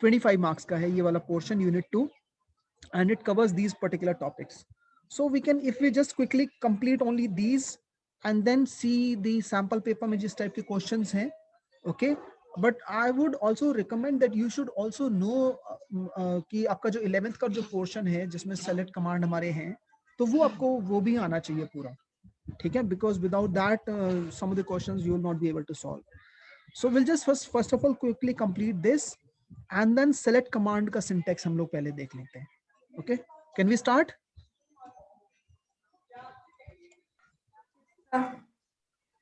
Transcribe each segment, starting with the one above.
25 marks का है ये वाला portion, unit 2, and it covers these particular topics. So we can, if we just quickly complete only these and then see the sample paper में जिस type के questions हैं, okay. But I would also recommend that you should also know कि आपका जो 11th का जो portion है जिसमें select command हमारे हैं, तो वो आपको वो भी आना चाहिए पूरा, ठीक है, because without that some of the questions you will not be able to solve. So we'll just first of all quickly complete this and then select command का syntax हम लोग पहले देख लेते हैं. Okay, can we start?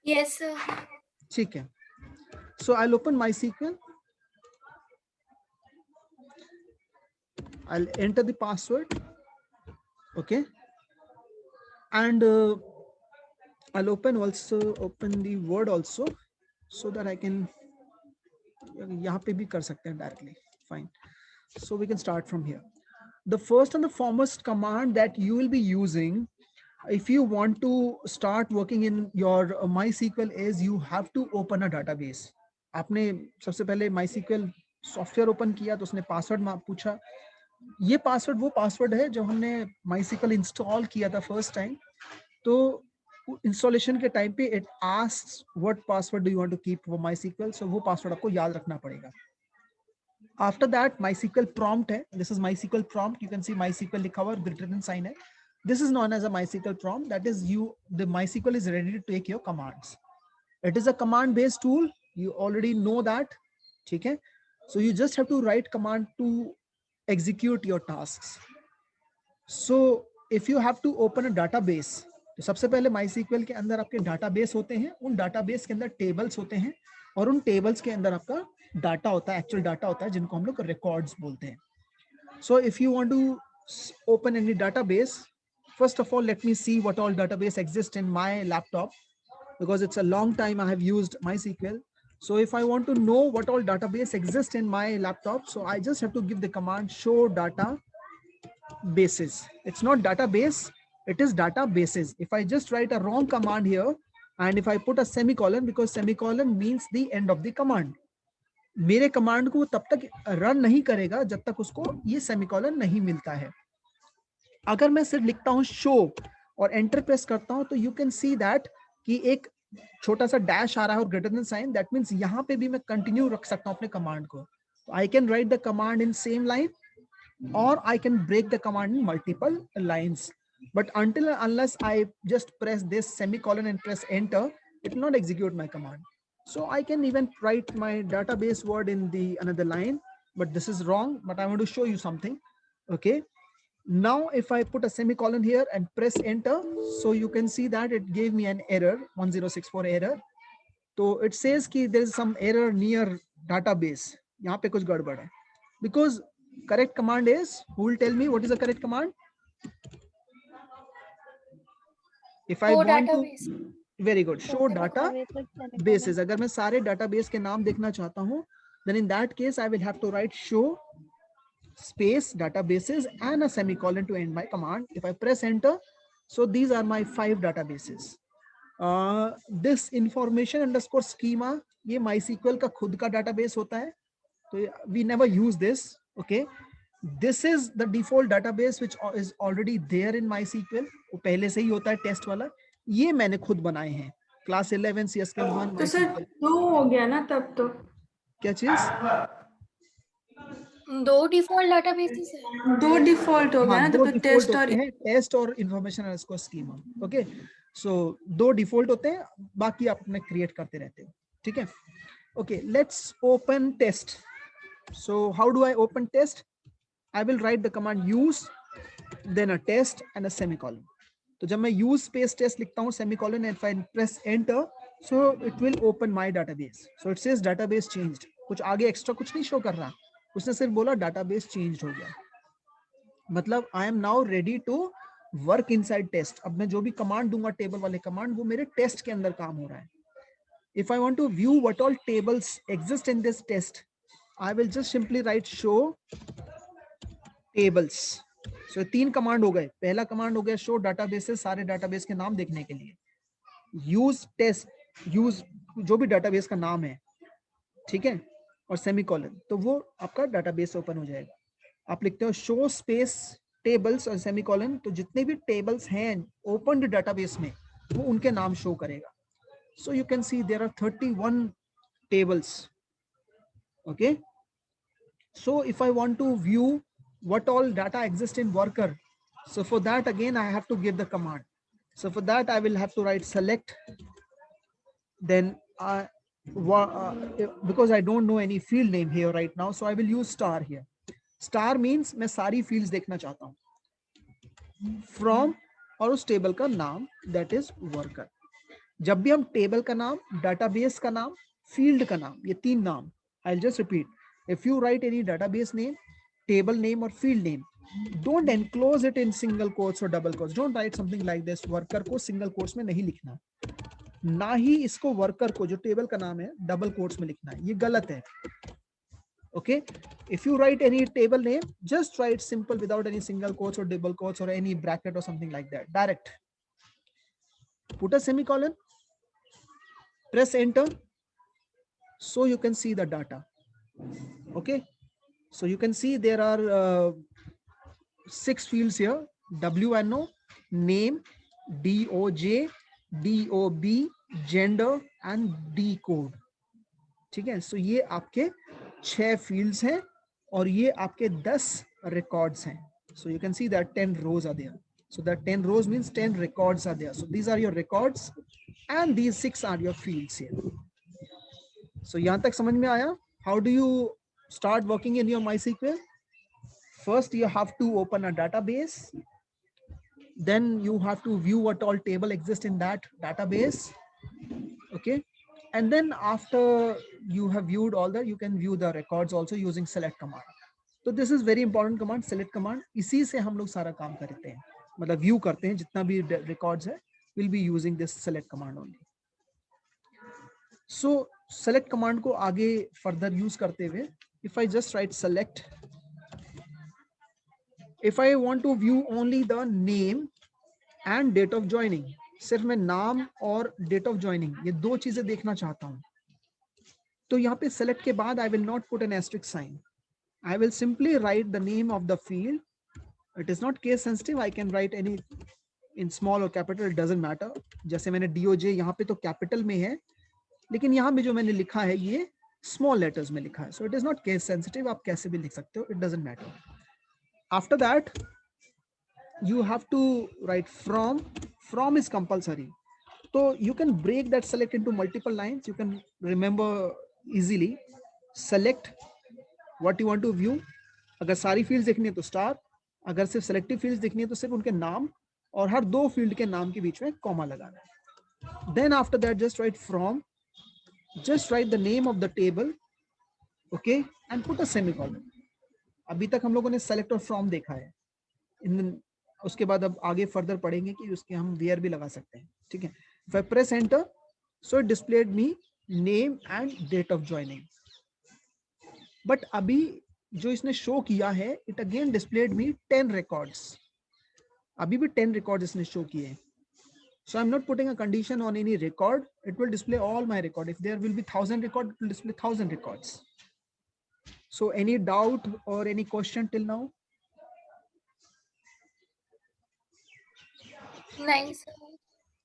Yes, sir. ठीक है. So I'll open MySQL. I'll enter the password. Okay. And I'll open the Word also, so that I can यहाँ पे भी कर सकते हैं directly. Fine. So we can start from here. The first and the foremost command that you will be using if you want to start working in your MySQL is you have to open a database. आपने सबसे पहले MySQL software open किया तो उसने password पूछा. ये password वो password है जो हमने MySQL इंस्टॉल किया था फर्स्ट टाइम, तो इंस्टॉलेशन के टाइम पे it asks what password do you want to keep for MySQL, so वो पासवर्ड आपको याद रखना पड़ेगा. After that MySQL prompt है, this is MySQL prompt, you can see MySQL लिखा हुआ greater than sign है. This is known as a MySQL prompt, that is the MySQL is ready to take your commands. It is a command based tool, you already know that, ठीक है. So you just have to write command to execute your tasks. So if you have to open a database, तो सबसे पहले MySQL के अंदर आपके database होते हैं, उन database के अंदर tables होते हैं और उन tables के अंदर आपका डाटा होता है, एक्चुअल डाटा होता है जिनको हम लोग रिकॉर्ड्स बोलते हैं. So if you want to open any database, first of all let me see what all database exist in my laptop, because it's a long time I have used MySQL. So if I want to know what all database exist in my laptop, so I just have to give the command show databases. It's not database, it is databases. If I just write a wrong command here and if I put a semicolon, because semicolon means the end of the command, मेरे command को तब तक run नहीं करेगा जब तक उसको ये सेमीकोलन नहीं मिलता है. अगर मैं सिर्फ लिखता हूं शो और एंटर प्रेस करता हूं तो यू कैन सी दैट कि एक छोटा सा डैश आ रहा है और greater than sign, that means यहां पे भी मैं कंटिन्यू रख सकता हूं अपने कमांड को. I can write the command in same line और I can break the command in multiple lines, but until unless I just press this semicolon and press enter, it will not execute my command. So I can even write my database word in the another line, but this is wrong, but I want to show you something. Okay, now if I put a semicolon here and press enter, so you can see that it gave me an error, 1064 error. So it says कि there is some error near database, यहाँ पे कुछ गड़बड़ है. Because correct command is, who will tell me what is the correct command? If I want to, very good, show data bases. अगर मैं सारे database के नाम देखना चाहता हूँ, then in that case I will have to write show space databases and a semicolon to end my command. If I press enter, so these are my 5 databases. This information underscore schema, ये MySQL का खुद का database होता है, तो we never use this. Okay, this is the default database which is already there in MySQL. वो पहले से ही होता है टेस्ट वाला, ये मैंने खुद बनाए हैं. क्लास 11 CSQL1 तो सर 2 हो गया ना तब तो. क्या चीज? 2 डिफॉल्ट डाटाबेसेस है. 2 डिफॉल्ट हो गया ना, तो टेस्ट और टेस्ट और इंफॉर्मेशन अंडरस्कोर स्कीमा. ओके, सो 2 डिफॉल्ट होते हैं, बाकी आप अपने क्रिएट करते रहते हो. ठीक है. Okay, let's open test. So how do I open test? I will write the command use, then a test and a semicolon. तो जब मैं use space test लिखता हूँ semicolon and if I press enter, so it will open my database. So it says database changed. कुछ आगे extra कुछ नहीं show कर रहा, उसने सिर्फ बोला database changed हो गया. मतलब I am now ready to work inside test. अब मैं जो भी command दूंगा table वाले command, वो मेरे test के अंदर काम हो रहा है. If I want to view what all tables exist in this test, I will just simply write show tables. So 3 command हो गए. पहला कमांड हो गया शो डाटाबेसेस, सारे डाटाबेस के नाम देखने के लिए. यूज टेस्ट, यूज जो भी डाटाबेस का नाम है, ठीक है. और सेमीकोलन, तो वो आपका डाटाबेस ओपन हो जाएगा। आप लिखते हो शो स्पेस टेबल्स और सेमीकोलन, तो जितने भी टेबल्स हैं ओपन डाटाबेस में वो उनके नाम शो करेगा। So you can see there are 31 tables. Okay, so if I want to view what all data exists in worker, so for that again I have to give the command. So for that I will have to write select, then because I don't know any field name here right now, so I will use star here. Star means मैं सारी fields देखना चाहता हूँ from और उस table का नाम, that is worker. जब भी हम टेबल का नाम, डाटाबेस का नाम, फील्ड का नाम, ये तीन नाम, I'll just repeat. If you write any database name, table name or field name, don't enclose it in single quotes or double quotes. Don't write something like this. Worker को single quotes में नहीं लिखना, ना ही इसको worker को जो table का नाम है double quotes में लिखना है, ये गलत है. Okay, if you write any table name, just write simple without any single quotes or double quotes or any bracket or something like that. Direct. Put a semicolon. Press enter, so you can see the data. Okay, so you can see there are 6 fields here: WNO, name, DOJ, DOB, gender and D code. ठीक है, so ये आपके 6 fields हैं और ये आपके 10 records हैं. So you can see that 10 rows are there. So that 10 rows means 10 records are there. So these are your records and these 6 are your fields here. So यहाँ तक समझ में आया? How do you start working in your MySQL? First you have to open a database, then you have to view what all table exist in that database. Okay, and then after you have viewed all that, you can view the records also using select command. So this is very important command, select command. इसी से हम लोग सारा काम करते हैं, मतलब view करते हैं जितना भी records है, we'll be using this select command only. So select command को आगे further use करते हुए, if I just write select, if I want to view only the name and date of joining, सिर्फ मैं नाम और date of joining ये दो चीजें देखना चाहता हूँ, तो यहाँ पे select के बाद I will not put an asterisk sign. I will simply write the name of the field. It is not case sensitive. I can write any in small or capital, it doesn't matter. जैसे मैंने DOJ यहाँ पे तो capital में है, लेकिन यहाँ पे जो मैंने लिखा है ये small letters में लिखा है. So it is not case sensitive. आप कैसे भी लिख सकते हो, it doesn't matter. After that, you have to write from. From is compulsory. So you can break that select into multiple lines. You can remember easily. Select what you want to view. अगर सारी fields देखनी है तो star. अगर सिर्फ selective fields देखनी है तो सिर्फ उनके नाम और हर दो field के नाम के बीच में comma लगाना है. Then after that, just write from. Just write the name of the table. Okay, and put a semicolon. अभी तक हम लोगों ने select और from देखा है. उसके बाद अब आगे फर्दर पढ़ेंगे कि उसके हम वेयर भी लगा सकते हैं. ठीक है, if I press enter, so it displayed me name and date of joining. But अभी जो इसने शो किया है, it again displayed me 10 records. अभी भी 10 records इसने शो किए हैं. So I'm not putting a condition on any record. It will display all my record. If there will be 1000 records, it will display 1000 records. So any doubt or any question till now? Nice.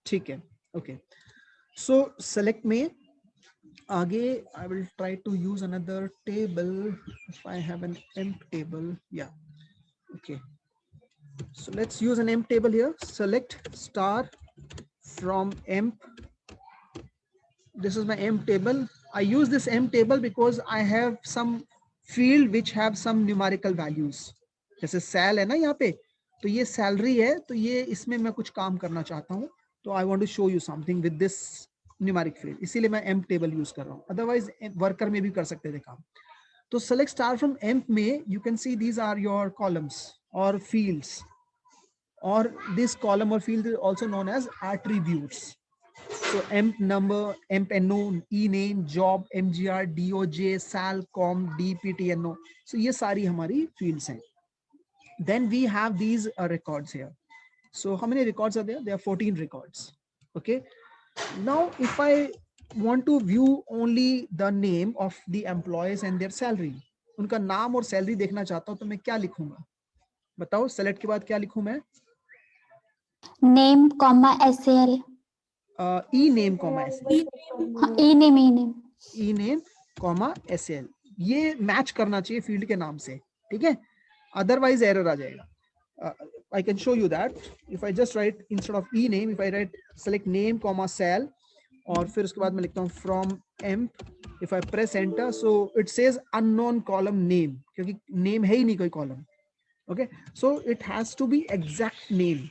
ठीक है, okay. So select में आगे I will try to use another table if I have an emp table. Yeah, okay. So let's use an emp table here. Select star from emp. This is my emp table. I use this emp table because I have some field which have some numerical values. जैसे sal है ना यहाँ पे, तो ये salary है, तो ये इसमें मैं कुछ काम करना चाहता हूँ, तो I want to show you something with this numeric field, इसीलिए मैं emp table use कर रहा हूँ. Otherwise worker में भी कर सकते थे काम. तो select star from emp में you can see these are your columns or fields, or this column or field is also known as attributes. So emp number, emp no, e name, job, mgr, doj, sal, com, dptno. So ये सारी हमारी fields हैं. Then we have these records here. So how many records are there? There are 14 records. Okay. Now if I want to view only the name of the employees and their salary, उनका नाम और salary देखना चाहता हूं, तो मैं क्या लिखूंगा? बताओ, सेलेक्ट के बाद क्या लिखूं मैं? नेम कॉमा SAL, ई नेम कॉमा SAL, ई नेम ई नेम कॉमा SAL, ये मैच करना चाहिए फील्ड के नाम से, ठीक है? अदरवाइज एरर आ जाएगा. I can show you that. If I just write instead of e name, if I write select name comma sal, और फिर उसके बाद मैं लिखता हूँ from emp, if I press enter, so it says unknown column name, क्योंकि name है ही नहीं कोई column. Okay, so it has to be exact name.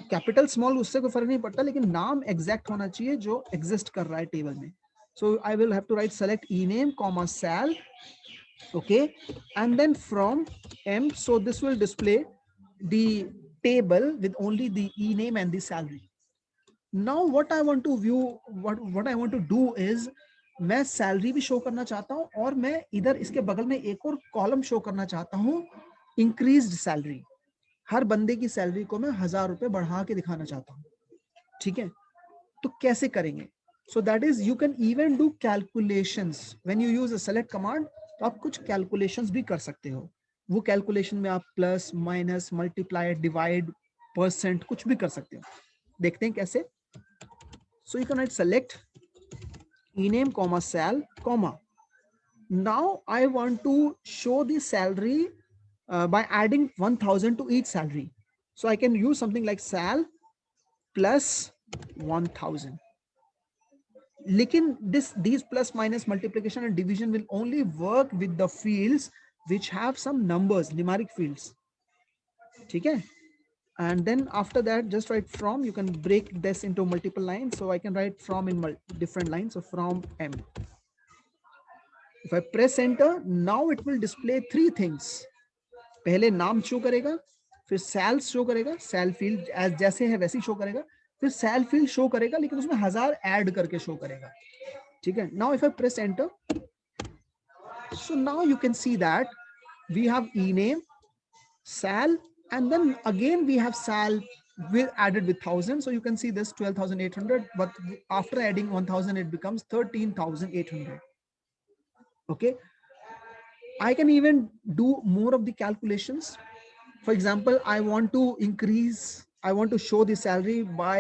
Capital small उससे कोई फर्क नहीं पड़ता, लेकिन नाम एग्जैक्ट होना चाहिए जो एग्जिस्ट कर रहा है टेबल में. So I will have to write select ename comma sal, okay, and then from m, so this will display the table with only the e name and the salary. Now what I want to view, what I want to do is, मैं salary भी show करना चाहता हूं और मैं इधर इसके बगल में एक और कॉलम शो करना चाहता हूं, इंक्रीज्ड सैलरी. हर बंदे की सैलरी को मैं 1000 रुपए बढ़ा के दिखाना चाहता हूं, ठीक है? तो कैसे करेंगे? So that is, you can even do calculations when you use a select command. तो आप कुछ कैलकुलेशंस भी कर सकते हो. वो कैलकुलेशन में आप plus minus multiply divide percent कुछ भी कर सकते हो. देखते हैं कैसे. सो you can write select ename comma sal comma, now I want to show the salary by adding 1000 to each salary. So I can use something like sal plus 1000. लेकिन these plus minus multiplication and division will only work with the fields which have some numbers, numeric fields, ठीक है? And then after that, just write from. You can break this into multiple lines, so I can write from in different lines. So from m, if I press enter, now it will display three things. पहले नाम show करेगा, फिर cell show करेगा, cell field as जैसे है वैसे ही show करेगा, फिर सैल फील्ड शो करेगा लेकिन उसमें 1000 ऐड करके शो करेगा, ठीक है? Now if I press enter, so now you can see that we have e name, sal, and then again we have sal with added with 1000. So you can see this 12,800, but after adding 1000 it becomes 13,800. Okay, I can even do more of the calculations. For example, I want to show the salary by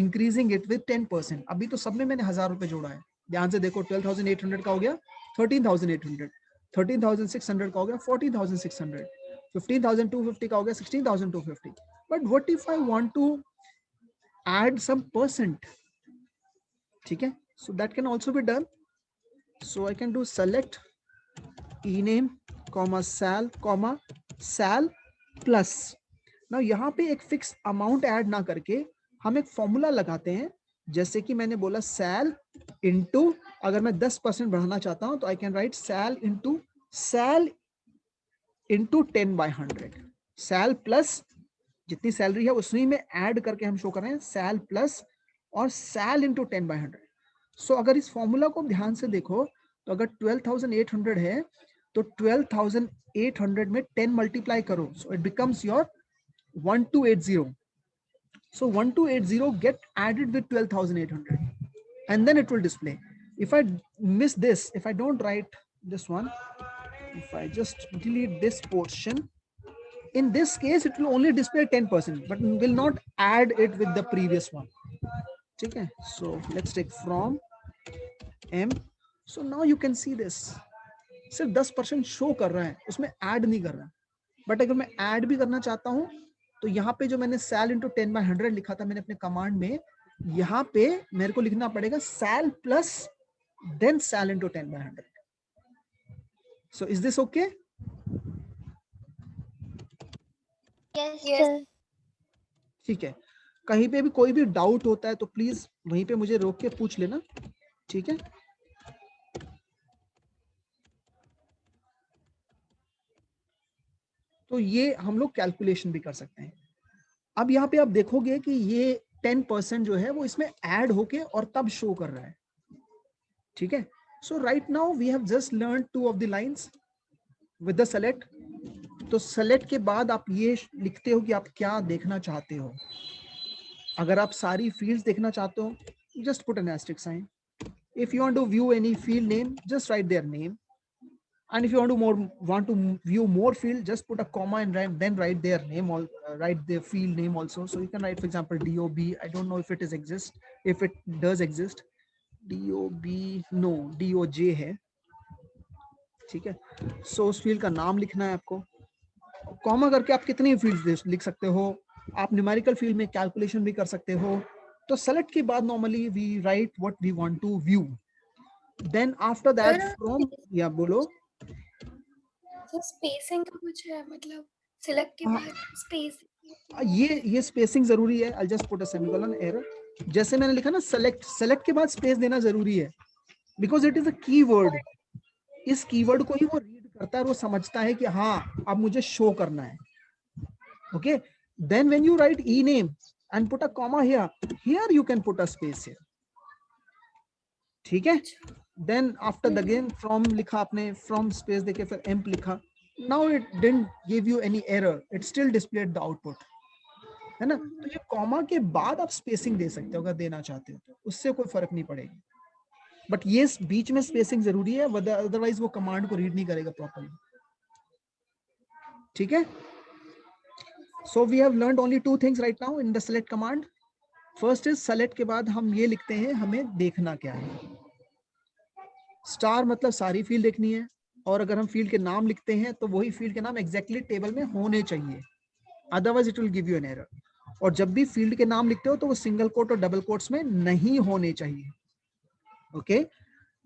increasing it with 10%. अभी तो सब में मैंने 1000 रुपए जोड़ा है. ध्यान से देखो, 12,800 का हो गया 13,800, 13,600 का हो गया 14,600, 15,250 का हो गया 16,250. But what if I want to add some percent? ठीक है? So that can also be done. So I can do select ename comma sal plus. Now यहाँ पे एक फिक्स अमाउंट ऐड ना करके हम एक फॉर्मूला लगाते हैं. जैसे कि मैंने बोला सैल इनटू, अगर मैं 10% बढ़ाना चाहता हूं तो I can write sal into 10/100. Sal plus जितनी सैलरी है उसी में ऐड करके हम शो कर रहे हैं सैल प्लस और सैल इनटू 10/100. सो अगर इस फॉर्मूला को ध्यान से देखो तो अगर 12,800 है तो 12,800 में 10 मल्टीप्लाई करो, so it becomes your 1280. So 1280 get added with 12,800 and then it will display. If I miss this, if I don't write this one, if I just delete this portion, in this case it will only display 10% but will not add it with the previous one. Okay, so let's take from m. So now you can see this, सिर्फ 10% show कर रहा है, उसमें add नहीं कर रहा. But अगर मैं ऐड भी करना चाहता हूं तो यहाँ पे जो मैंने सैल इंटू 10/100 लिखा था मैंने अपने कमांड में, यहाँ पे मेरे को लिखना पड़ेगा sal plus then sal into 10/100. So is this okay? Yes. ठीक है. कहीं पे भी कोई भी डाउट होता है तो प्लीज वहीं पे मुझे रोक के पूछ लेना, ठीक है? तो ये हम लोग कैलकुलेशन भी कर सकते हैं. अब यहाँ पे आप देखोगे कि ये 10% जो है वो इसमें ऐड होके और तब शो कर रहा है, ठीक है? So right now we have just learn 2 of the lines with the select. तो सेलेक्ट के बाद आप ये लिखते हो कि आप क्या देखना चाहते हो. अगर आप सारी फील्ड्स देखना चाहते हो, just put an asterisk sign. If you want to view any field name, just write their name. And if you want to view more field, just put a comma and then write their name, or write their field name also. So you can write, for example, DOB. I don't know if it is exist. If it does exist, DOB, no, DOJ है, ठीक है. So उस field का नाम लिखना है आपको. Comma करके आप कितनी फील्ड्स लिख सकते हो. आप न्यूमेरिकल फील्ड में कैलकुलेशन भी कर सकते हो. तो सेलेक्ट के बाद normally we write what we want to view. Then after that from, या बोलो. तो स्पेसिंग का कुछ है, मतलब सिलेक्ट के बाद स्पेस. ये स्पेसिंग जरूरी है. I just put a semicolon error. जैसे मैंने लिखा ना, सेलेक्ट के बाद स्पेस देना जरूरी है, because it is a keyword. इस कीवर्ड को ही वो रीड करता है और वो समझता है कि हाँ अब मुझे शो करना है. Okay, then when you write e name and put a comma here you can put a space here. ठीक है. Then after the again from लिखा आपने, फ्रॉम स्पेस देके फिर एम्प लिखा. Now it didn't give you any error, it still displayed the output, है ना. तो ये कॉमा के बाद आप स्पेसिंग दे सकते हो अगर देना चाहते हो तो, उससे कोई फर्क नहीं पड़ेगा. बट ये बीच में स्पेसिंग जरूरी है, अदरवाइज वो कमांड को रीड नहीं करेगा प्रॉपर्ली. ठीक है. So we have learned only 2 things right now in the select command. First is select के बाद हम ये लिखते हैं हमें देखना क्या है. स्टार मतलब सारी फील्ड देखनी है, और अगर हम फील्ड के नाम लिखते हैं तो वही फील्ड के नाम एग्जैक्टली टेबल में होने चाहिए, otherwise it will give you an error. और जब भी फील्ड के नाम लिखते हो तो वो सिंगल कोट और डबल कोट्स में नहीं होने चाहिए. ओके.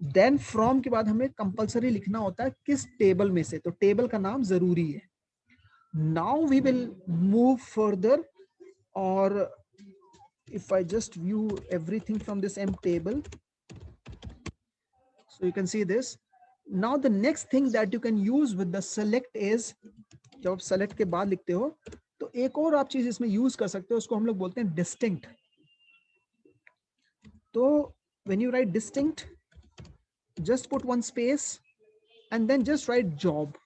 देन फ्रॉम के बाद हमें कंपलसरी लिखना होता है किस टेबल में से, तो टेबल का नाम जरूरी है. Now we will move further, और if I just view everything from this M table, so you can see this. Now the next thing that you can use with the select is, जब आप select के बाद लिखते हो तो एक और आप चीज इसमें यूज कर सकते हो, उसको हम लोग बोलते हैं distinct. तो when you write distinct, just put one space and then just write job,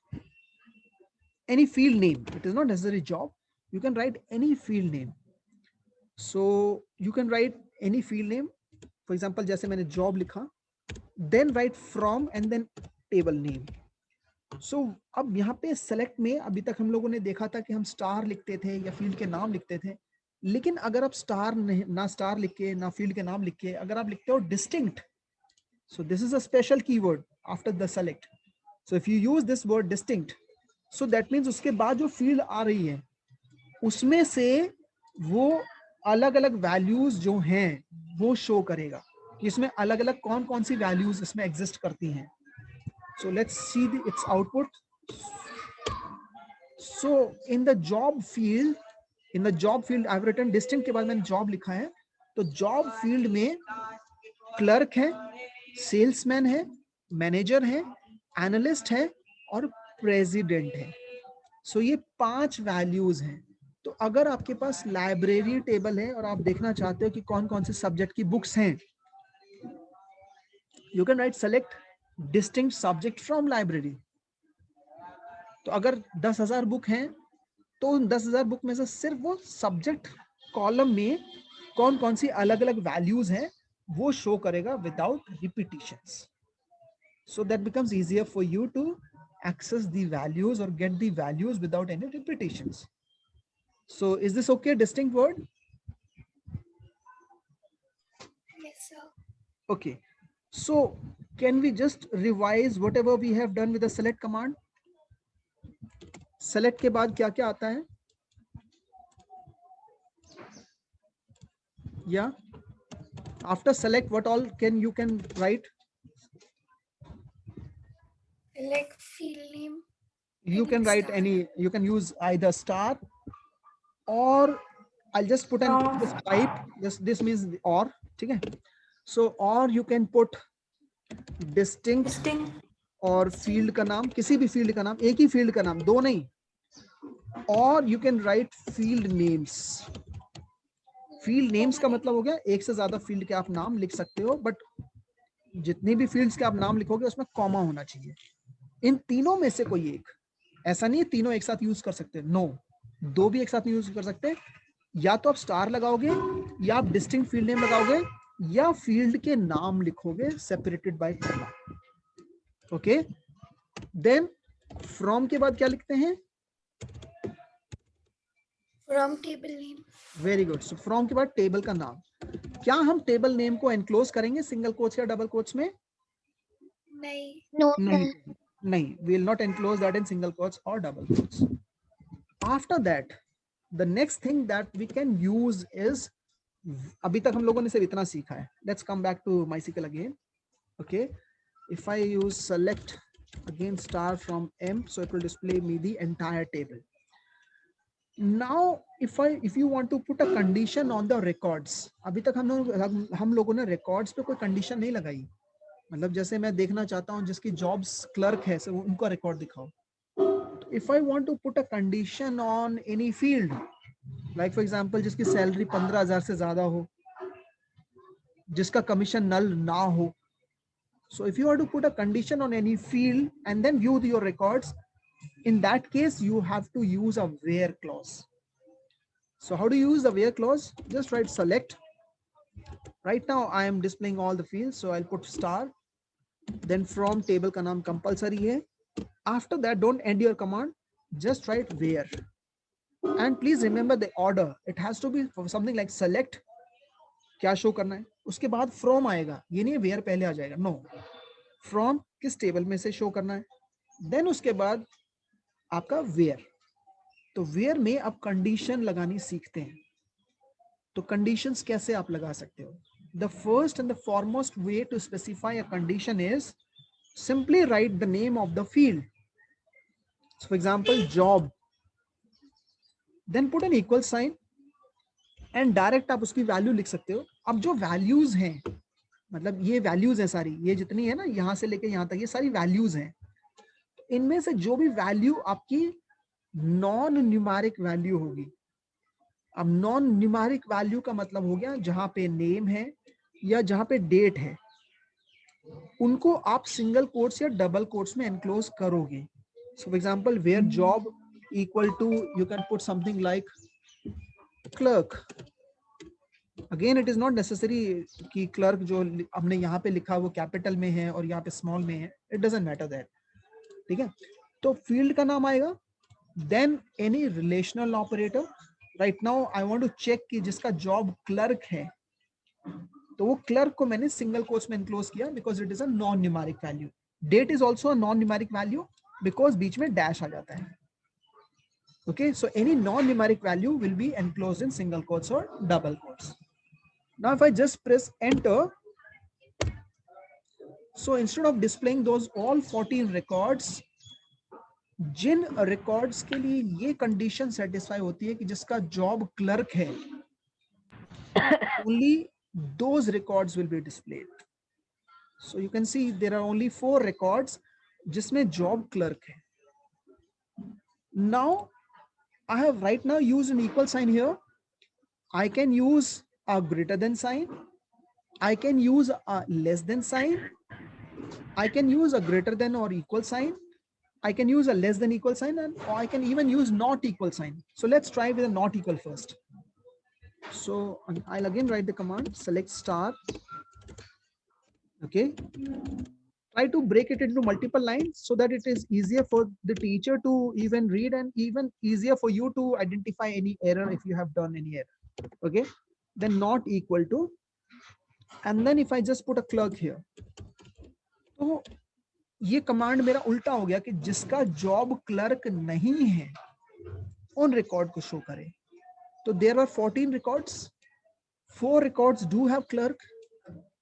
any field name. It is not necessarily job, you can write any field name. So you can write any field name. For example, जैसे मैंने job लिखा, then write from and then table name. So अब यहाँ पे select में अभी तक हम लोगों ने देखा था कि हम star लिखते थे या field के नाम लिखते थे, लेकिन अगर आप star ना star लिख के ना field के नाम लिख के अगर आप लिखते हो distinct, so this is a special keyword after the select. So if you use this word distinct, so that means उसके बाद जो field आ रही है उसमें से वो अलग अलग वैल्यूज जो हैं वो शो करेगा कि इसमें अलग अलग कौन कौन सी वैल्यूज इसमें एग्जिस्ट करती हैं. So let's see its output. So in the job field I have written distinct के बाद मैंने जॉब लिखा है. तो जॉब फील्ड में क्लर्क है, सेल्समैन है, मैनेजर है, एनालिस्ट है और प्रेसिडेंट है. सो ये 5 वैल्यूज हैं. तो अगर आपके पास लाइब्रेरी टेबल है और आप देखना चाहते हो कि कौन कौन से सब्जेक्ट की बुक्स हैं, you can write select distinct subject from library. तो अगर 10,000 बुक हैं तो उन 10,000 बुक में से सिर्फ वो सब्जेक्ट कॉलम में कौन कौन सी अलग अलग वैल्यूज हैं वो शो करेगा without repetitions. So that becomes easier for you to access the values और get the values without any repetitions. So is this okay, distinct word? Yes, sir. Okay. So can we just revise whatever we have done with the select command? Select के बाद क्या क्या आता है? Yeah. After select, what all you can write? Like field name. You can write Star. any. You can use either star, or I'll just put this pipe. This means or. ठीक है. So or you can put distinct और field का नाम, किसी भी field का नाम, एक ही field का नाम, दो नहीं. Or you can write field names. Field names का मतलब हो गया एक से ज्यादा field के आप नाम लिख सकते हो, but जितनी भी fields के आप नाम लिखोगे उसमें कॉमा होना चाहिए. इन तीनों में से कोई एक. ऐसा नहीं है तीनों एक साथ यूज कर सकते. नो, दो भी एक साथ नहीं यूज कर सकते. या तो आप स्टार लगाओगे या आप डिस्टिंक्ट फील्ड नेम लगाओगे या फील्ड के नाम लिखोगे separated by comma. Okay, then from के बाद क्या लिखते हैं? From table name. Very good. So from के बाद टेबल का नाम. क्या हम टेबल नेम को एनक्लोज करेंगे सिंगल कोट्स या डबल कोट्स में? नहीं. No, नहीं, sir. नहीं, we will not enclose that in single quotes or double quotes. After that, the next thing that we can use is, अभी तक हम लोगों ने सिर्फ इतना सीखा है. Let's come back to MySQL again. Okay, if I use select again star from M, so it will display me the entire table. Now, if you want to put a condition on the records, अभी तक हम लोगों ने records पे कोई condition नहीं लगाई. मतलब जैसे मैं देखना चाहता हूं जिसकी जॉब्स क्लर्क है, so उनका रिकॉर्ड दिखाओ. If I want to put a condition on any field, like for example जिसकी सैलरी 15,000 से ज्यादा हो, जिसका कमीशन नल ना हो, so if you want to put a condition on any field and then view your records, in that case you have to use a where clause. So how do you use the where clause? Just write select. Right now I am displaying all the fields, so I'll put star. Then from table का नाम compulsory है. After that, don't end your command. Just write where. And please remember the order. It has to be something like select. क्या show करना है? उसके बाद from आएगा. ये नहीं where पहले आ जाएगा. No. From किस table में से show करना है? Then उसके बाद आपका where. तो where में आप condition लगानी सीखते हैं. तो conditions कैसे आप लगा सकते हो? The first and the foremost way to specify a condition is simply write the name of the field. So for example, job, then put an equal sign and direct आप उसकी वैल्यू लिख सकते हो. अब जो वैल्यूज हैं, मतलब ये वैल्यूज हैं सारी, ये जितनी है ना यहां से लेके यहां तक, ये सारी वैल्यूज हैं. इनमें से जो भी वैल्यू आपकी नॉन न्यूमेरिक वैल्यू होगी, अब नॉन न्यूमेरिक वैल्यू का मतलब हो गया जहां पे नेम है या जहां पे डेट है, उनको आप सिंगल कोट्स या डबल कोट्स में एनक्लोज करोगे. So for example where job equal to, you can put something like clerk. Again it is not necessary कि क्लर्क जो हमने यहाँ पे लिखा वो कैपिटल में है और यहाँ पे स्मॉल में है, इट डजंट मैटर दैट. ठीक है, तो फील्ड का नाम आएगा. Then any relational operator. Right now I want to check कि जिसका जॉब क्लर्क है, तो वो क्लर्क को मैंने सिंगल कोट्स में एनक्लोज किया because it is a non numeric value. Date is also a non numeric value because बीच में डैश आ जाता है. Okay, so any non-numeric value will be enclosed in single quotes or double quotes. Now if I just press enter, so instead of displaying those all 14 records, Jin records के लिए ये condition satisfy होती है कि जिसका job clerk है, only those records will be displayed. So you can see there are only 4 records जिसमें job clerk है. Now I have right now used an equal sign here. I can use a greater than sign. I can use a less than sign. I can use a greater than or equal sign. I can use a less than equal sign, and or I can even use not equal sign. So let's try with a not equal first. So I'll again write the command select star. Okay. Try to break it into multiple lines so that it is easier for the teacher to even read and even easier for you to identify any error if you have done any error. Okay, then not equal to, and then if I just put a clerk here, तो ये command मेरा उल्टा हो गया कि जिसका job clerk नहीं है उन रिकॉर्ड को शो करे. तो there are 14 records, 4 records do have clerk,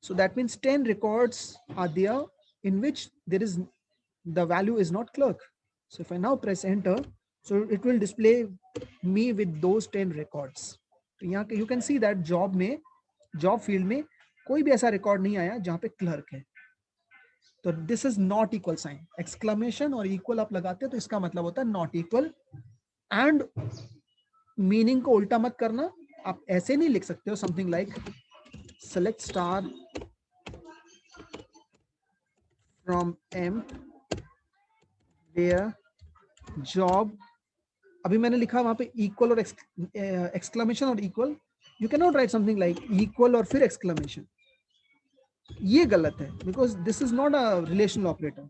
so that means 10 records are there in which there is the value is not clerk. So if I now press enter, so it will display me with those 10 records. तो यहाँ you can see that job में, job field में कोई भी ऐसा record नहीं आया जहाँ पे clerk है. तो this is not equal sign. Exclamation और equal आप लगाते हैं तो इसका मतलब होता है not equal. And meaning को उल्टा मत करना, आप ऐसे नहीं लिख सकते हो something like select star from M where job, अभी मैंने लिखा वहां पे equal और exclamation और equal. You cannot write something like equal और फिर exclamation. ये गलत है, because this is not a relational operator.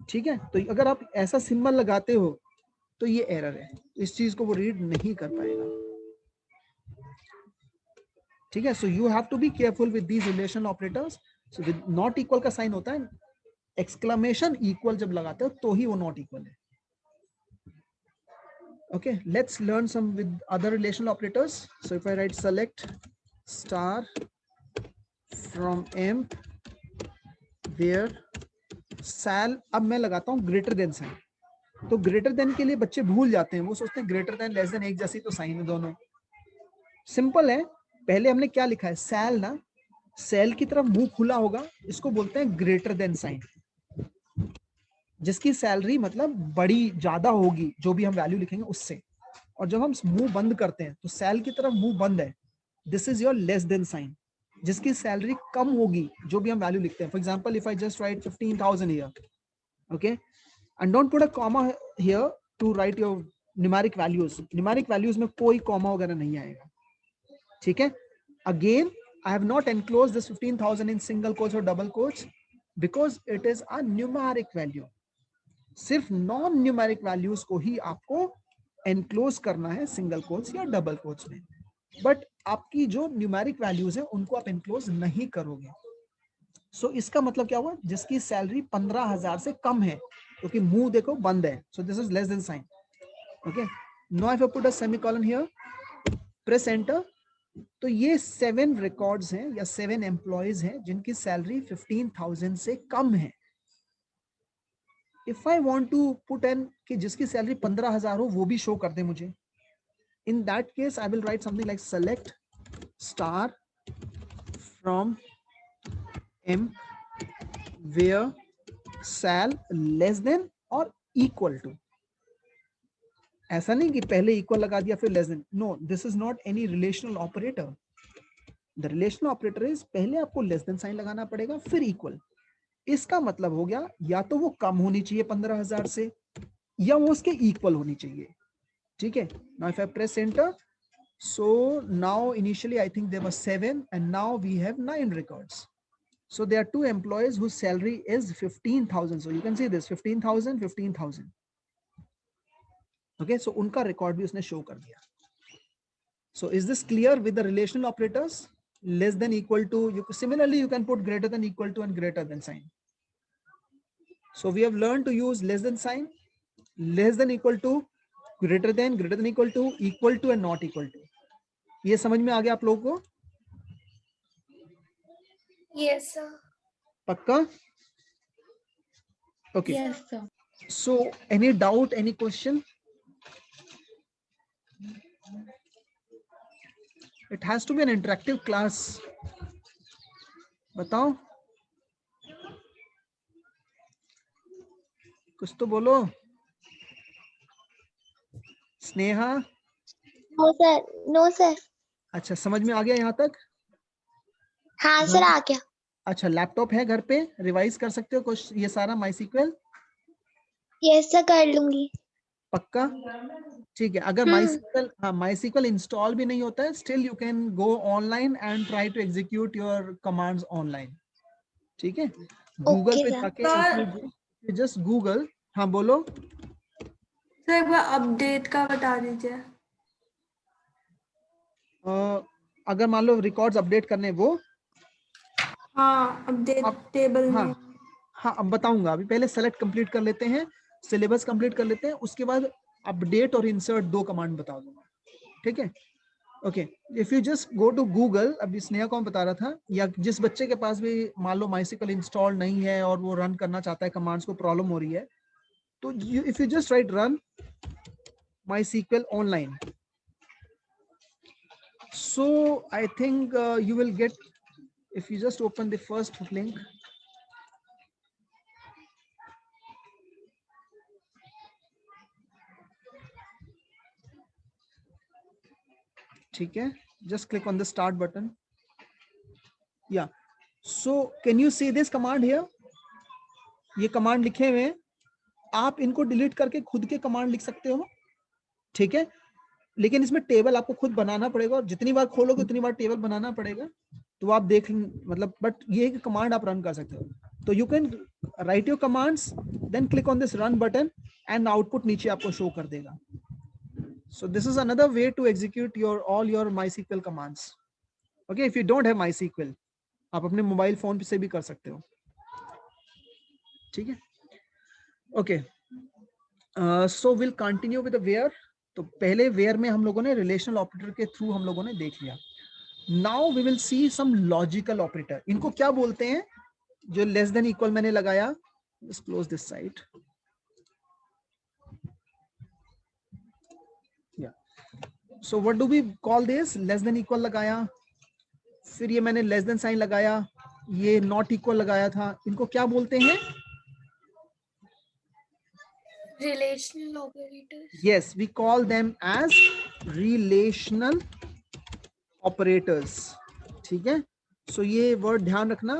ठीक है, तो अगर आप ऐसा सिंबल लगाते हो तो ये एरर है, इस चीज को वो रीड नहीं कर पाएगा। ठीक है, so you have to be careful with these relational operators. So with not equal का साइन होता है, एक्सक्लेमेशन इक्वल जब लगाते हो तो ही वो नॉट इक्वल है। Okay, let's learn some with other relational operators. So if I write select star from M where sal, अब मैं लगाता हूँ ग्रेटर देन साइन। तो ग्रेटर देन के लिए बच्चे भूल जाते हैं, वो सोचते हैं ग्रेटर देन लेस देन एक जैसी तो साइन है दोनों। सिंपल है, पहले हमने क्या लिखा है, सैल ना, सेल की तरफ मुंह खुला होगा, इसको बोलते हैं ग्रेटर देन साइन। जिसकी सैलरी मतलब बड़ी ज्यादा होगी, जो भी हम वैल्यू लिखेंगे उससे। और जब हम मुंह बंद करते हैं तो सेल की तरफ मुंह बंद है, this is your less than sign. जिसकी सैलरी कम होगी, जो भी हम वैल्यू लिखते हैं, for example if I just write 15,000 here, okay, and don't put a comma here to write your numeric values. Numeric values में कोई कॉमा वगैरह नहीं आएगा। ठीक है, again I have not enclose this 15,000 in single quotes और double quotes because it is a numeric value. सिर्फ non numeric values को ही आपको एनक्लोज करना है सिंगल कोट्स या डबल कोट्स में, बट आपकी जो न्यूमेरिक वैल्यूज है उनको आप एनक्लोज नहीं करोगे। सो इसका मतलब क्या हुआ, जिसकी सैलरी 15,000 से कम है, क्योंकि मुंह देखो बंद है, so this is less than sign. Okay, now if I put a semicolon here, press enter, तो ये 7 रिकॉर्ड्स हैं या 7 एम्प्लॉयज हैं जिनकी सैलरी 15,000 से कम है। If I want to put an कि जिसकी सैलरी 15,000 हो वो भी शो कर दे मुझे, in that case I will write something like select star from emp where sal less than और इक्वल टू। ऐसा नहीं कि पहले इक्वल लगा दिया फिर less than, no, this is not any relational operator. The relational operator is पहले आपको लेस देन साइन लगाना पड़ेगा फिर इक्वल। इसका मतलब हो गया या तो वो कम होनी चाहिए 15,000 से या वो उसके इक्वल होनी चाहिए। ठीक है, now if I press enter, so now initially I think there were 7 and now we have 9 records. So there are 2 employees whose salary is 15,000. So you can see this 15,000, 15,000. Okay, so उनका record भी उसने show कर दिया. So is this clear with the relational operators? Less than, equal to, similarly you can put greater than, equal to and greater than sign. So we have learned to use less than sign, less than, equal to, greater than, equal to and not equal to. ये समझ में आ गया आप लोगों को? Yes, sir. पक्का? Okay. Yes, sir. So any doubt, any question? It has to be an interactive class. बताओ, कुछ तो बोलो। Sneha? No sir, no sir. अच्छा, समझ में आ गया यहाँ तक? हाँ सर, आ गया। अच्छा, लैपटॉप है घर पे, रिवाइज कर सकते हो कुछ ये सारा MySQL? यस सर, कर लूंगी। पक्का? ठीक है, अगर MySQL इंस्टॉल भी नहीं होता है, still you can go online and try to execute your commands online. ठीक है, गूगल पे जाके जस्ट गूगल, हाँ बोलो सर, एक बार अपडेट का बता दीजिए। अगर मान लो रिकॉर्ड्स अपडेट करने वो, हाँ, अपडेट टेबल में। हाँ अब बताऊंगा, अभी पहले सेलेक्ट कंप्लीट कर लेते हैं, सिलेबस कंप्लीट कर लेते हैं, उसके बाद अपडेट और इंसर्ट 2 कमांड बता दूंगा। ठीक है, okay, if you just go to Google, अभी स्नेहा को बता रहा था, या जिस बच्चे के पास भी मान लो MySQL इंस्टॉल नहीं है और वो रन करना चाहता है, कमांड्स को प्रॉब्लम हो रही है, तो if you just right run MySQL online, so I think you will get, if you just open the first link, ठीक है, just click on the start button. Yeah, so can you see this command here? ये command लिखे हुए हैं, आप इनको delete करके खुद के कमांड लिख सकते हो। ठीक है, लेकिन इसमें टेबल आपको खुद बनाना पड़ेगा, और जितनी बार खोलोगे उतनी बार टेबल बनाना पड़ेगा। तो आप देख मतलब, बट ये कमांड आप रन कर सकते हो. तो you can write your commands, then click on this run button and output नीचे आपको शो कर देगा. So this is another way to execute all your MySQL commands. Okay, if you don't have MySQL, आप अपने mobile phone से भी कर सकते हो. ठीक है. Okay, so we'll continue with the where. तो पहले where में हम लोगों ने रिलेशनल ऑपरेटर के थ्रू हम लोगों ने देख लिया. Now we will see some logical operator. इनको क्या बोलते हैं? जो लेस देन इक्वल मैंने लगाया. Just close this site. So what do we call this? Less than equal लगाया, फिर ये मैंने लेस देन साइन लगाया, ये नॉट इक्वल लगाया था. इनको क्या बोलते हैं? Relational operators. Yes, we call them as relational operators. ठीक है. So ये वर्ड ध्यान रखना,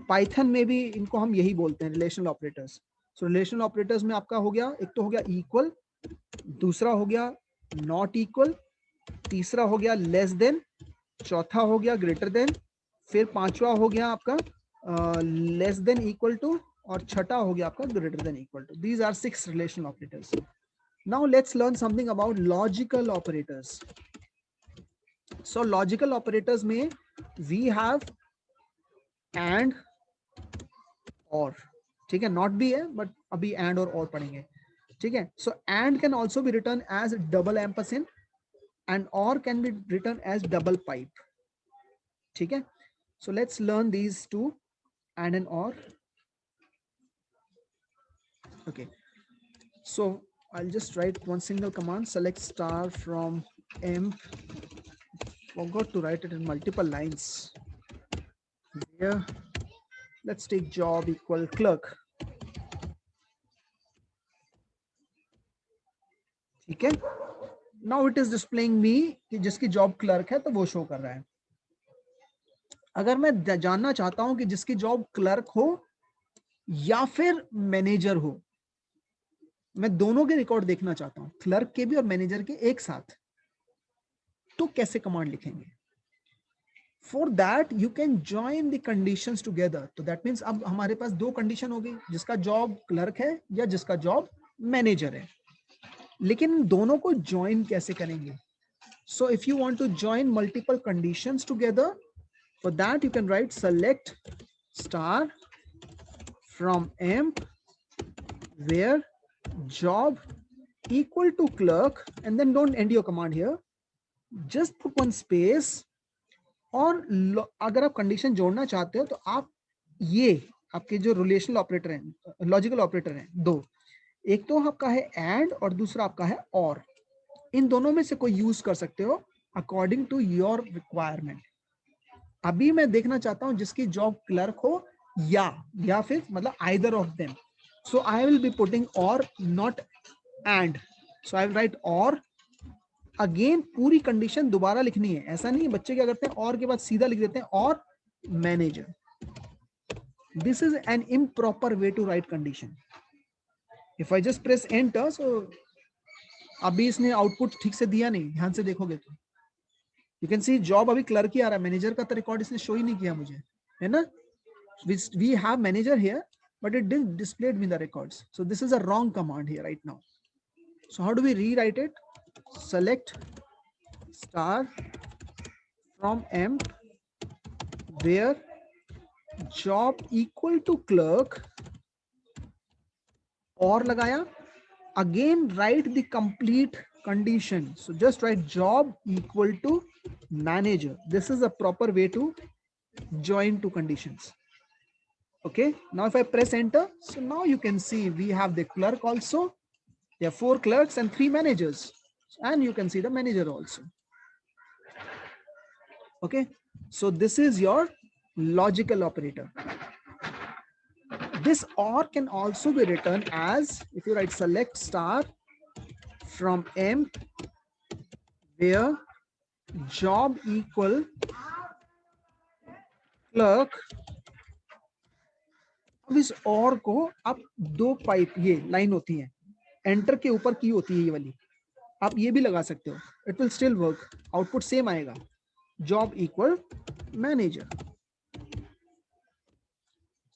पाइथन में भी इनको हम यही बोलते हैं, रिलेशनल ऑपरेटर्स. सो रिलेशनल ऑपरेटर्स में आपका हो गया, एक तो हो गया इक्वल, दूसरा हो गया नॉट इक्वल, तीसरा हो गया लेस देन, चौथा हो गया ग्रेटर देन, फिर पांचवा हो गया आपका लेस देन इक्वल टू, और छठा हो गया आपका greater than equal to. These are 6 relational operators. Now let's learn something about logical operators. So logical operators में वी हैव एंड और. ठीक है, नॉट भी है बट अभी एंड और पढ़ेंगे. ठीक है. So and can also be written as double ampersand and or can be written as double pipe. ठीक है. So let's learn these two, and an or. Okay, so I'll just write one single command. Select star from emp. Forgot to write it in multiple lines. Here, let's take job equal clerk. ठीक है. Now it is displaying me कि जिसकी job clerk है तो वो show कर रहा है. अगर मैं जानना चाहता हूं कि जिसकी जॉब क्लर्क हो या फिर मैनेजर हो, मैं दोनों के रिकॉर्ड देखना चाहता हूं, क्लर्क के भी और मैनेजर के एक साथ, तो कैसे कमांड लिखेंगे? For that you can join the conditions together. तो दैट मींस अब हमारे पास दो कंडीशन हो गई, जिसका जॉब क्लर्क है या जिसका जॉब मैनेजर है. लेकिन दोनों को ज्वाइन कैसे करेंगे? So if you want to join multiple conditions together, for that you can write select star from emp where job equal to clerk, and then don't end your command here, just put one space. और अगर आप condition जोड़ना चाहते हो तो आप ये आपके जो रिलेशनल ऑपरेटर हैं, लॉजिकल ऑपरेटर हैं दो, एक तो आपका है एंड और दूसरा आपका है और. इन दोनों में से कोई यूज कर सकते हो अकॉर्डिंग टू योर रिक्वायरमेंट. अभी मैं देखना चाहता हूं जिसकी जॉब क्लर्क हो या फिर मतलब either of them. So I will be putting or, not and. So I will write or. अगेन पूरी कंडीशन दोबारा लिखनी है. ऐसा नहीं है, बच्चे क्या करते हैं और के बाद सीधा लिख देते हैं और manager. This is an improper way to write condition. If I just press enter, so अभी इसने आउटपुट ठीक से दिया नहीं, ध्यान से देखोगे तो you can see जॉब अभी क्लर्क ही आ रहा है, मैनेजर का तो रिकॉर्ड इसने शो ही नहीं किया मुझे, है ना. We have manager here, but it didn't display me the records. So this is a wrong command here right now. So how do we rewrite it? Select star from emp where job equal to clerk, और लगाया. Again write the complete condition. So just write job equal to manager. This is a proper way to join two conditions. Okay, now if I press enter, so now you can see we have the clerk also. There are 4 clerks and 3 managers, and you can see the manager also. Okay, so this is your logical operator. This or can also be written as, if you write select star from emp where job equal clerk. अब इस और को आप दो pipe, ये line होती है, enter के ऊपर की होती है ये वाली, आप ये भी लगा सकते हो. It will still work, output same आएगा. job equal manager.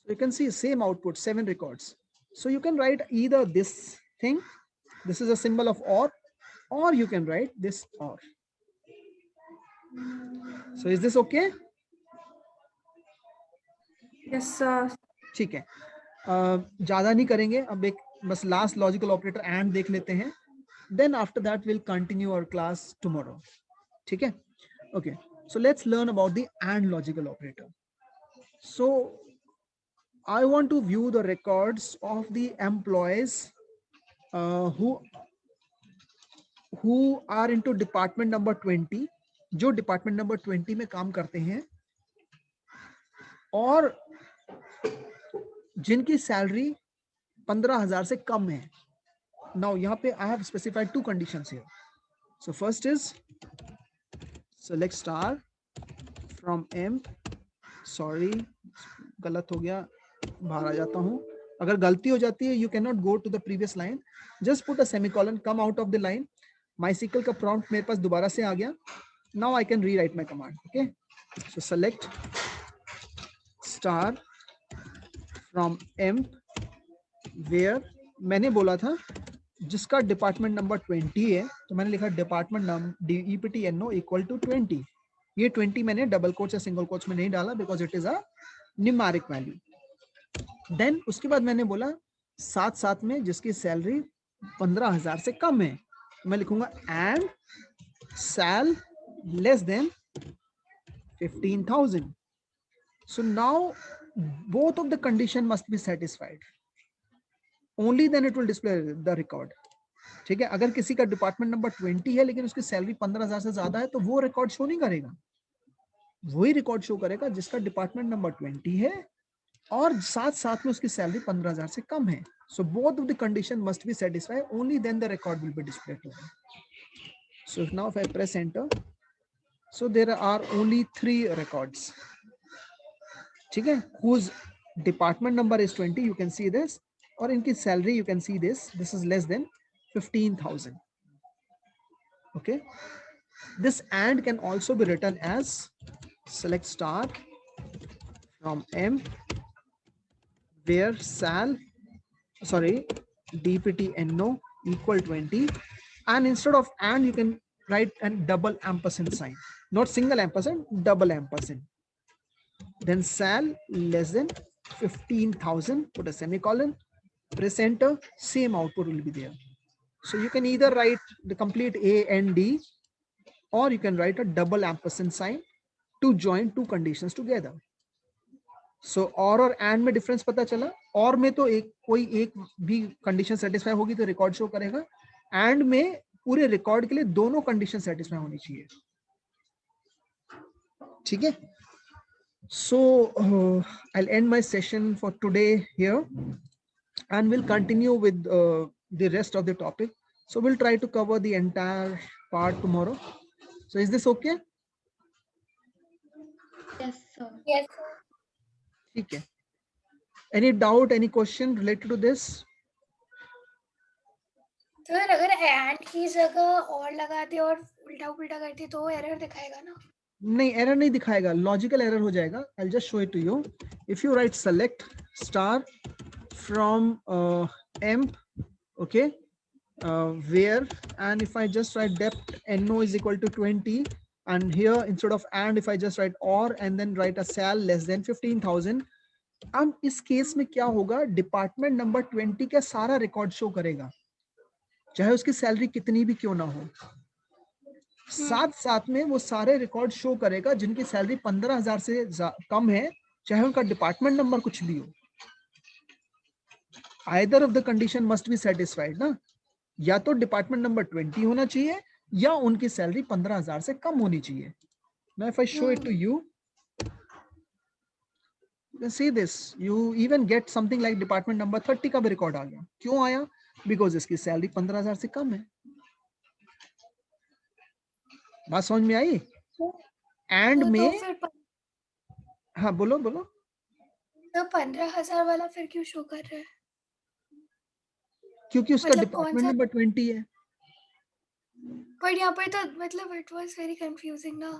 So you can see same output, 7 records. So you can write either this thing, this is a symbol of or you can write this or. So is this okay? Yes, sir. ठीक है, ज्यादा नहीं करेंगे, अब एक बस last logical operator and देख लेते हैं, then after that will continue our class tomorrow. ठीक है, okay. So let's learn about the and logical operator. So I want to view the records of the employees who are into department number 20, जो department number 20 में काम करते हैं और जिनकी salary 15,000 से कम है. Now यहाँ पे I have specified 2 conditions here. So first is select star from M. Sorry, गलत हो गया, बाहर आ जाता हूं. अगर गलती हो जाती है, you can not go to the previous line, just put a semicolon, come out of the line. MySQL का प्रॉम्प्ट मेरे पास दोबारा से आ गया. Now I can rewrite my command. Okay, so select star from emp where, मैंने बोला था जिसका डिपार्टमेंट नंबर 20 है, तो मैंने लिखा डिपार्टमेंट DEPTNO इक्वल टू 20. ये 20 मैंने डबल कोट्स या सिंगल कोट्स में नहीं डाला because it is a numeric value. देन उसके बाद मैंने बोला साथ साथ में जिसकी सैलरी 15,000 से कम है, मैं लिखूंगा and sal less than 15,000. So now both of the condition must be satisfied, only then it will display the record. ठीक है, अगर किसी का डिपार्टमेंट नंबर 20 है लेकिन उसकी सैलरी 15,000 से ज्यादा है तो वो रिकॉर्ड शो नहीं करेगा. वही रिकॉर्ड शो करेगा जिसका डिपार्टमेंट नंबर 20 है और साथ साथ में उसकी सैलरी 15,000 से कम है. So both of the condition must be satisfied, only then the record will be displayed to me. So now if I press enter, so there are only 3 records. ठीक है, whose department number is 20, you can see this, और इनकी salary you can see this is less than 15,000. okay, this and can also be written as select star from M where DPTNO equal 20, and instead of and you can write a double ampersand sign, not single ampersand, double ampersand. Then sal less than 15,000, put a semicolon, press enter, same output will be there. So you can either write the complete A and D, or you can write a double ampersand sign to join 2 conditions together. So और and में difference पता चला. और में तो कोई एक भी condition satisfy होगी तो record show करेगा. and में पूरे record के लिए दोनों condition satisfy होनी चाहिए. ठीक है. So I'll end my session for today here, and we'll continue with the rest of the topic. So we'll try to cover the entire part tomorrow. So is this okay? Yes, sir. Yes. ठीक है. Any doubt, any question related to this? तो यार अगर and की जगह और लगाते और उल्टा पुल्टा करते तो एरर दिखाएगा ना? नहीं, एरर नहीं दिखाएगा, लॉजिकल एरर हो जाएगा. I'll just show it to you. If you write select star from emp, okay, where, and if I just write depth no is equal to 20, and here instead of and if I just write or and then write a sal less than 15,000, अब इस case में क्या होगा, department number 20 का सारा record show करेगा चाहे उसकी सैलरी कितनी भी क्यों ना हो. साथ साथ में वो सारे रिकॉर्ड शो करेगा जिनकी सैलरी 15,000 से कम है, चाहे उनका डिपार्टमेंट नंबर कुछ भी हो. Either of the condition must be satisfied ना, या तो डिपार्टमेंट नंबर 20 होना चाहिए या उनकी सैलरी 15,000 से कम होनी चाहिए. Now if I show it to you, you can see this, you even get something like department number 30 का भी रिकॉर्ड आ गया. क्यों आया? बिकॉज इसकी सैलरी 15,000 से कम है. बात समझ में आई? एंड तो में फिर हाँ बोलो बोलो. तो 15,000 वाला फिर क्यों शो कर रहा है? क्योंकि उसका मतलब डिपार्टमेंट कौन सा? नंबर 20 है. पर यहाँ पर तो मतलब इट वाज वेरी कंफ्यूजिंग ना.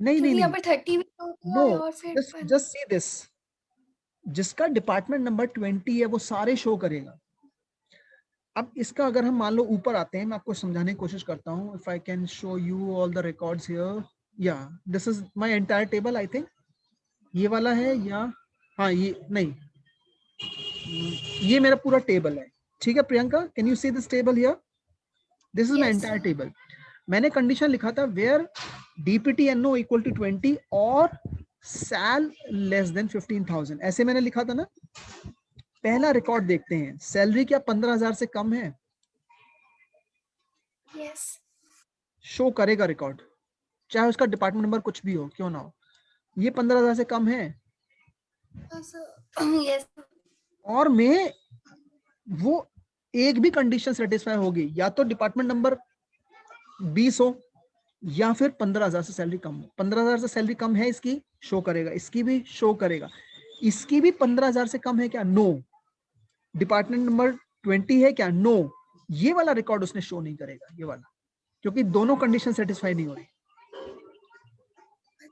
नहीं क्योंकि नहीं यहाँ नहीं, पर 30 भी तो होती नो, है और फिर जस्ट सी दिस, जिसका डिपार्टमेंट नंबर 20 है वो सारे शो करेगा। अब इसका अगर हम मान लो ऊपर आते हैं, मैं आपको समझाने की कोशिश करता हूँ। If I can show you all the records here, या this is my entire table, I think ये वाला है, या हाँ ये नहीं, ये मेरा पूरा टेबल है। ठीक है Priyanka, can you see this table here? This is my Yes, entire sir. Table. मैंने कंडीशन लिखा था वेयर DPTNO इक्वल टू 20 और सैल लेस देन 15,000, ऐसे मैंने लिखा था ना। पहला रिकॉर्ड देखते हैं, सैलरी क्या 15,000 से कम है? Yes. शो करेगा रिकॉर्ड, चाहे उसका डिपार्टमेंट नंबर कुछ भी हो, क्यों ना हो। ये 15,000 से कम है Yes. और में वो एक भी कंडीशन सेटिस्फाई होगी, या तो डिपार्टमेंट नंबर 20 हो या फिर 15,000 से सैलरी कम हो। 15,000 से सैलरी कम है, इसकी शो करेगा, इसकी भी शो करेगा, इसकी भी 15,000 से कम है क्या? नो। डिपार्टमेंट नंबर 20 है क्या? नो। ये वाला रिकॉर्ड उसने शो नहीं करेगा, ये वाला, क्योंकि दोनों कंडीशन सेटिस्फाई नहीं हो रही।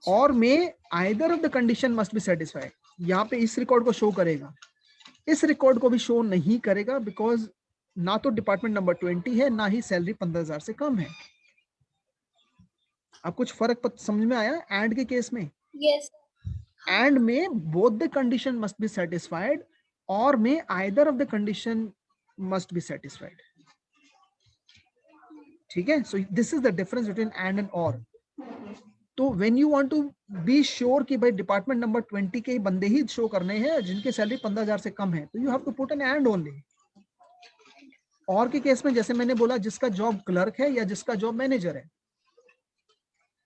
और में either of the condition must be satisfied, यहाँ पे इस रिकॉर्ड को शो करेगा, इस रिकॉर्ड को भी शो नहीं करेगा, बिकॉज ना तो डिपार्टमेंट नंबर 20 है, ना ही सैलरी 15,000 से कम है। अब कुछ फर्क समझ में आया एंड के केस में? Yes. एंड में both the condition must be satisfied, or में either of the condition must be satisfied. ठीक है, so this is the difference between and and or. तो when you want to be sure कि भाई department number 20 के बंदे ही show करने हैं जिनकी सैलरी 15,000 से कम है, तो you have to put an and only. Or के केस में जैसे मैंने बोला, जिसका जॉब क्लर्क है या जिसका जॉब मैनेजर है,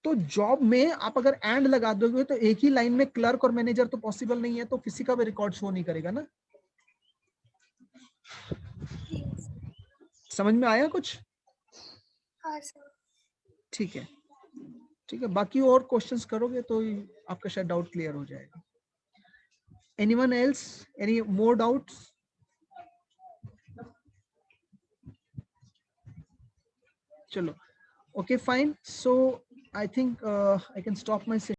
तो जॉब में आप अगर एंड लगा दोगे तो एक ही लाइन में क्लर्क और मैनेजर तो पॉसिबल नहीं है, तो किसी का भी रिकॉर्ड शो नहीं करेगा ना। Yes. समझ में आया कुछ? हाँ सर. ठीक है, ठीक है, बाकी और क्वेश्चंस करोगे तो आपका शायद डाउट क्लियर हो जाएगा। Anyone else, any more doubts? चलो, okay fine, so I think I can stop my session.